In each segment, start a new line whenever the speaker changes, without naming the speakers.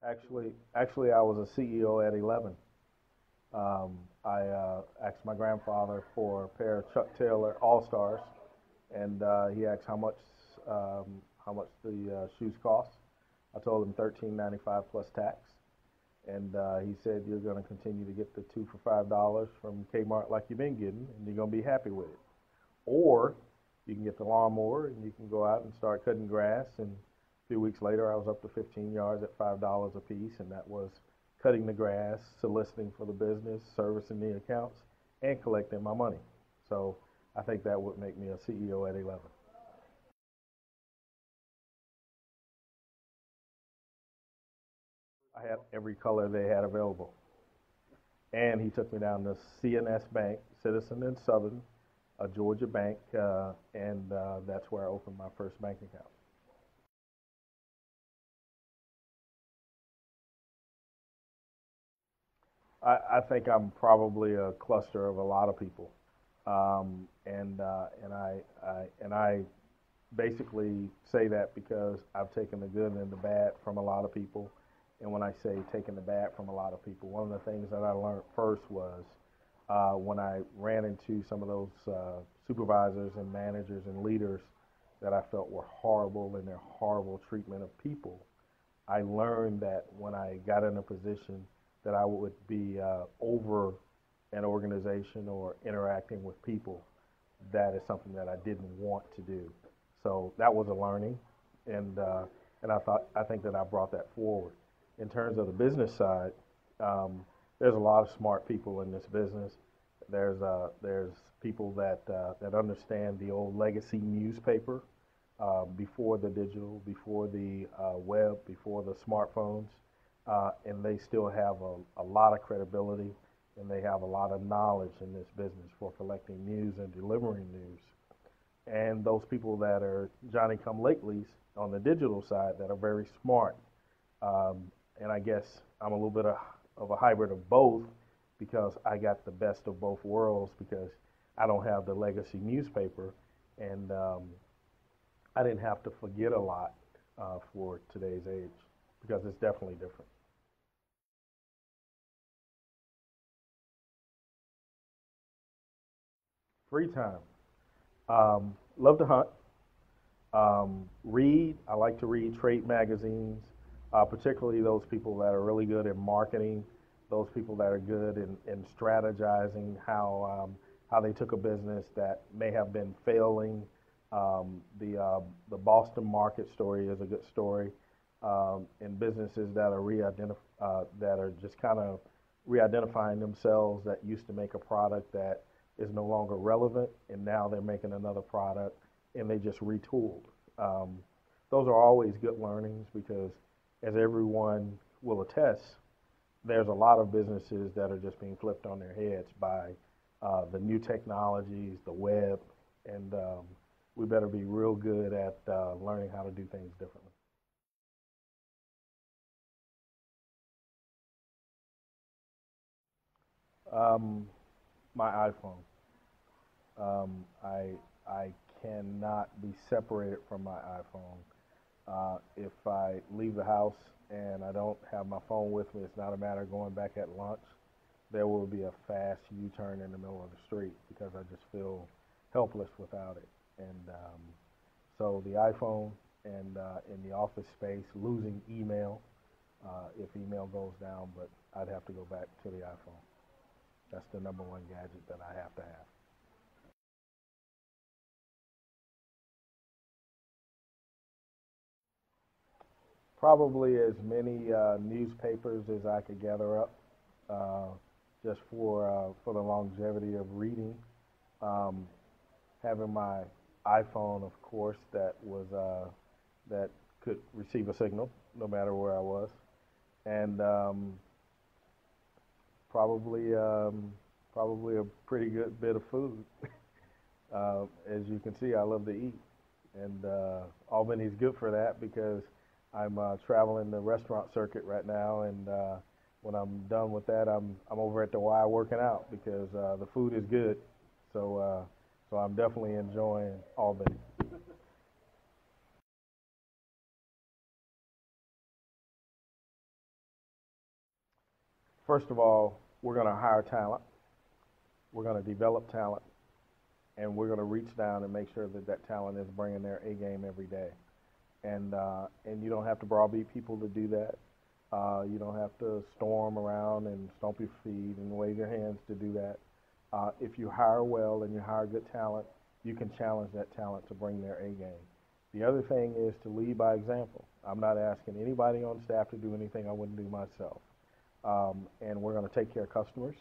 Actually, I was a CEO at 11. I asked my grandfather for a pair of Chuck Taylor All Stars, and he asked how much the shoes cost. I told him 13.95 plus tax, and he said you're going to continue to get the two for $5 from Kmart like you've been getting, and you're going to be happy with it. Or you can get the lawnmower and you can go out and start cutting grass. And a few weeks later, I was up to 15 yards at $5 a piece, and that was cutting the grass, soliciting for the business, servicing the accounts, and collecting my money. So I think that would make me a CEO at 11. I had every color they had available. And he took me down to CNS Bank, Citizen and Southern, a Georgia bank, and that's where I opened my first bank account. I think I'm probably a cluster of a lot of people, and I basically say that because I've taken the good and the bad from a lot of people. And when I say taking the bad from a lot of people, one of the things that I learned first was when I ran into some of those supervisors and managers and leaders that I felt were horrible in their horrible treatment of people. I learned that when I got in a position that I would be over an organization or interacting with people, that is something that I didn't want to do. So that was a learning, and I think that I brought that forward. In terms of the business side, there's a lot of smart people in this business. There's people that understand the old legacy newspaper before the digital, before the web, before the smartphones, and they still have a lot of credibility and they have a lot of knowledge in this business for collecting news and delivering news. And those people that are Johnny come latelys on the digital side that are very smart. And I guess I'm a little bit of a hybrid of both because I got the best of both worlds because I don't have the legacy newspaper, and I didn't have to forget a lot for today's age because it's definitely different. Free time. Love to hunt. Read. I like to read trade magazines, particularly those people that are really good at marketing, those people that are good in strategizing how they took a business that may have been failing. The Boston market story is a good story, and businesses that are that are just kind of re-identifying themselves that used to make a product that is no longer relevant, and now they're making another product, and they just retooled. Um, those are always good learnings because, as everyone will attest, there's a lot of businesses that are just being flipped on their heads by the new technologies, the web, and we better be real good at learning how to do things differently. Um, my iPhone. I cannot be separated from my iPhone. If I leave the house and I don't have my phone with me, it's not a matter of going back at lunch. There will be a fast U-turn in the middle of the street because I just feel helpless without it. And so the iPhone and in the office space, losing email if email goes down, but I'd have to go back to the iPhone. That's the number one gadget that I have to have. Probably as many newspapers as I could gather up, uh, just for the longevity of reading. Um, Having my iPhone, of course, that could receive a signal no matter where I was, and probably probably a pretty good bit of food. As you can see, I love to eat, and Albany's good for that because I'm traveling the restaurant circuit right now, and when I'm done with that, I'm over at the Y working out because the food is good. So I'm definitely enjoying Albany. First of all, we're going to hire talent, we're going to develop talent, and we're going to reach down and make sure that that talent is bringing their A game every day. And you don't have to browbeat people to do that. You don't have to storm around and stomp your feet and wave your hands to do that. If you hire well and you hire good talent, you can challenge that talent to bring their A game. The other thing is to lead by example. I'm not asking anybody on staff to do anything I wouldn't do myself. And we're going to take care of customers.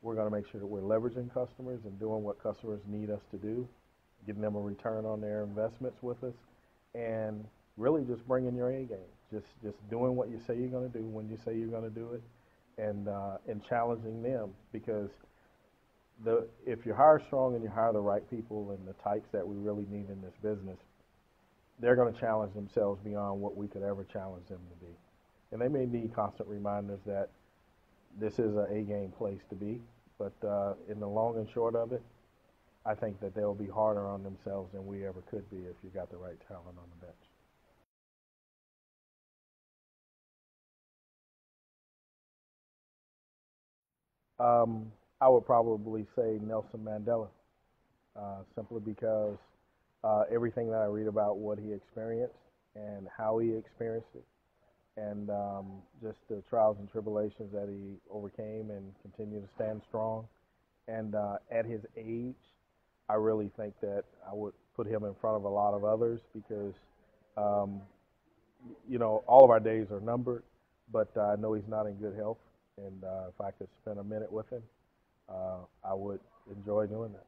We're going to make sure that we're leveraging customers and doing what customers need us to do, getting them a return on their investments with us, and really just bringing your A game. Just doing what you say you're going to do when you say you're going to do it, and challenging them, because if you hire strong and you hire the right people and the types that we really need in this business, they're going to challenge themselves beyond what we could ever challenge them to be. And they may need constant reminders that this is an A-game place to be, but in the long and short of it, I think that they'll be harder on themselves than we ever could be if you got the right talent on the bench. I would probably say Nelson Mandela, simply because everything that I read about what he experienced and how he experienced it, and just the trials and tribulations that he overcame and continued to stand strong. And at his age, I really think that I would put him in front of a lot of others, because, um, all of our days are numbered, but I know he's not in good health. And if I could spend a minute with him, I would enjoy doing that.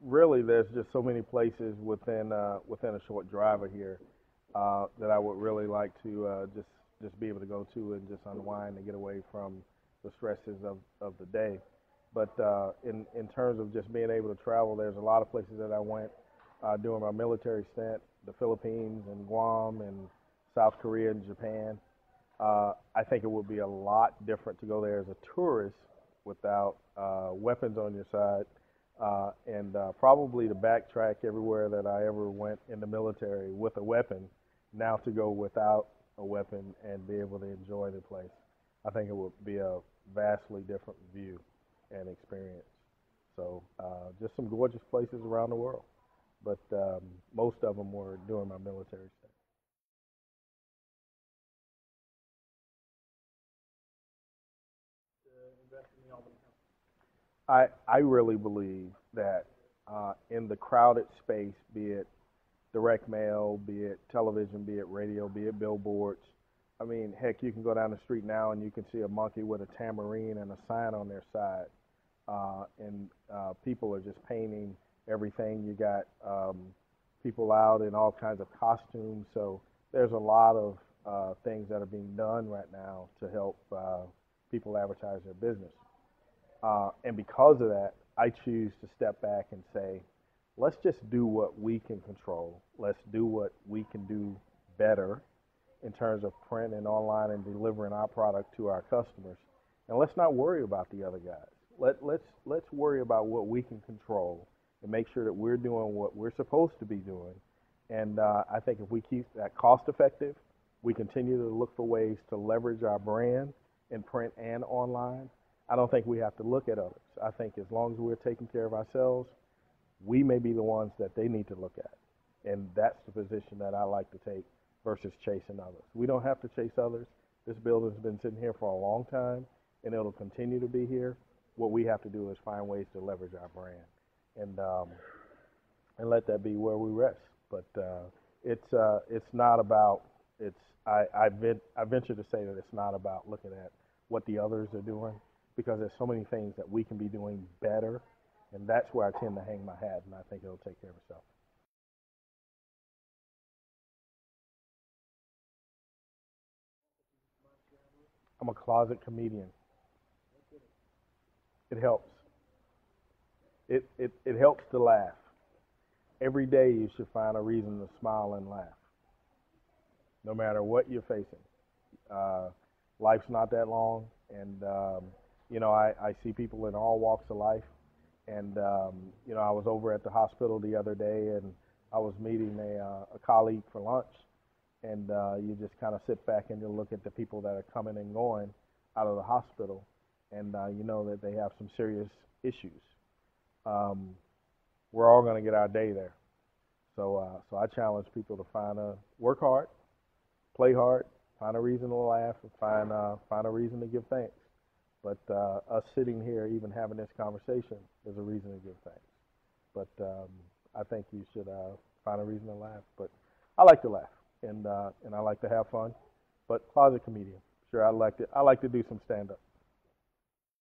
Really, there's just so many places within a short drive of here that I would really like to just be able to go to and just unwind and get away from the stresses of the day. But in terms of just being able to travel, there's a lot of places that I went during my military stint: the Philippines and Guam and South Korea and Japan. I think it would be a lot different to go there as a tourist without weapons on your side, and probably to backtrack everywhere that I ever went in the military with a weapon, now to go without a weapon and be able to enjoy the place. I think it would be a vastly different view and experience. So just some gorgeous places around the world, but most of them were during my military stay. I really believe that in the crowded space, be it direct mail, be it television, be it radio, be it billboards. I mean, heck, you can go down the street now and you can see a monkey with a tambourine and a sign on their side, and people are just painting everything. You got people out in all kinds of costumes, so there's a lot of things that are being done right now to help people advertise their business. And because of that, I choose to step back and say, let's just do what we can control. Let's do what we can do better in terms of print and online and delivering our product to our customers. And let's not worry about the other guys. Let's worry about what we can control and make sure that we're doing what we're supposed to be doing. And I think if we keep that cost effective, we continue to look for ways to leverage our brand in print and online. I don't think we have to look at others. I think as long as we're taking care of ourselves, we may be the ones that they need to look at. And that's the position that I like to take versus chasing others. We don't have to chase others. This building's been sitting here for a long time, and it'll continue to be here. What we have to do is find ways to leverage our brand, and let that be where we rest. But it's not about it's I venture to say that it's not about looking at what the others are doing, because there's so many things that we can be doing better, and that's where I tend to hang my hat, and I think it'll take care of itself. I'm a closet comedian. It helps. It helps to laugh. Every day you should find a reason to smile and laugh, no matter what you're facing. Uh, Life's not that long, and I see people in all walks of life, And you know, I was over at the hospital the other day, and I was meeting a colleague for lunch, and you just kind of sit back and you look at the people that are coming and going out of the hospital, and you know that they have some serious issues. Um, we're all going to get our day there. So I challenge people to work hard, play hard, find a reason to laugh, and find a reason to give thanks. But us sitting here, even having this conversation, is a reason to give thanks. But I think you should find a reason to laugh. But I like to laugh, and I like to have fun. But closet comedian, sure, I like to do some stand up.